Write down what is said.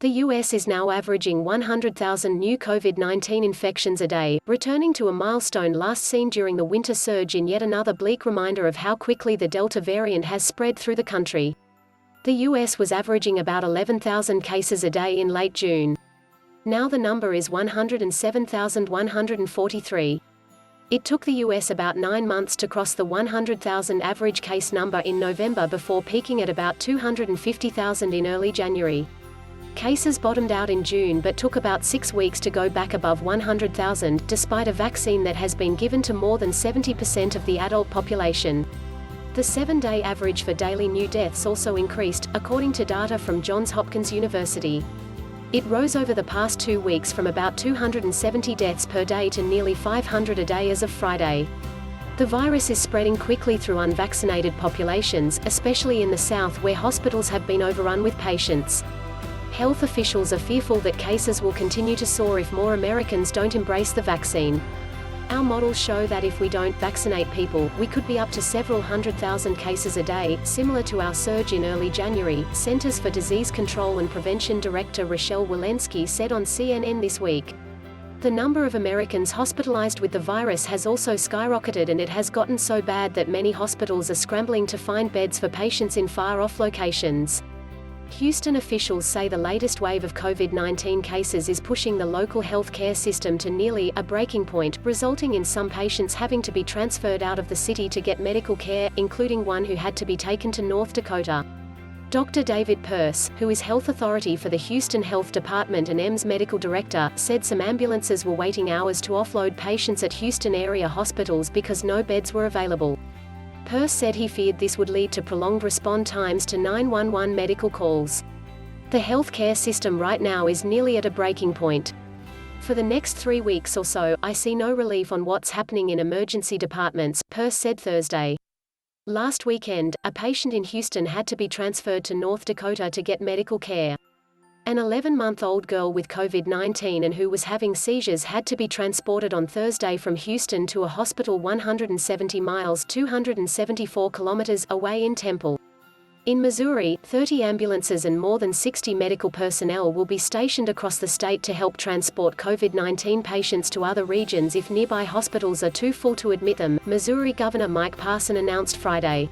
The US is now averaging 100,000 new COVID-19 infections a day, returning to a milestone last seen during the winter surge in yet another bleak reminder of how quickly the Delta variant has spread through the country. The US was averaging about 11,000 cases a day in late June. Now the number is 107,143. It took the US about 9 months to cross the 100,000 average case number in November before peaking at about 250,000 in early January. Cases bottomed out in June but took about 6 weeks to go back above 100,000, despite a vaccine that has been given to more than 70% of the adult population. The 7-day average for daily new deaths also increased, according to data from Johns Hopkins University. It rose over the past 2 weeks from about 270 deaths per day to nearly 500 a day as of Friday. The virus is spreading quickly through unvaccinated populations, especially in the South where hospitals have been overrun with patients. Health officials are fearful that cases will continue to soar if more Americans don't embrace the vaccine. Our models show that if we don't vaccinate people, we could be up to several 100,000 cases a day, similar to our surge in early January, Centers for Disease Control and Prevention Director Rochelle Walensky said on CNN this week. The number of Americans hospitalized with the virus has also skyrocketed, and it has gotten so bad that many hospitals are scrambling to find beds for patients in far-off locations. Houston officials say the latest wave of COVID-19 cases is pushing the local health care system to nearly a breaking point, resulting in some patients having to be transferred out of the city to get medical care, including one who had to be taken to North Dakota. Dr. David Persse, who is health authority for the Houston Health Department and EMS medical director, said some ambulances were waiting hours to offload patients at Houston area hospitals because no beds were available. Persse said he feared this would lead to prolonged response times to 911 medical calls. The healthcare system right now is nearly at a breaking point. For the next 3 weeks or so, I see no relief on what's happening in emergency departments, Persse said Thursday. Last weekend, a patient in Houston had to be transferred to North Dakota to get medical care. An 11-month-old girl with COVID-19 and who was having seizures had to be transported on Thursday from Houston to a hospital 170 miles (274 kilometers) away in Temple. In Missouri, 30 ambulances and more than 60 medical personnel will be stationed across the state to help transport COVID-19 patients to other regions if nearby hospitals are too full to admit them, Missouri Governor Parson announced Friday.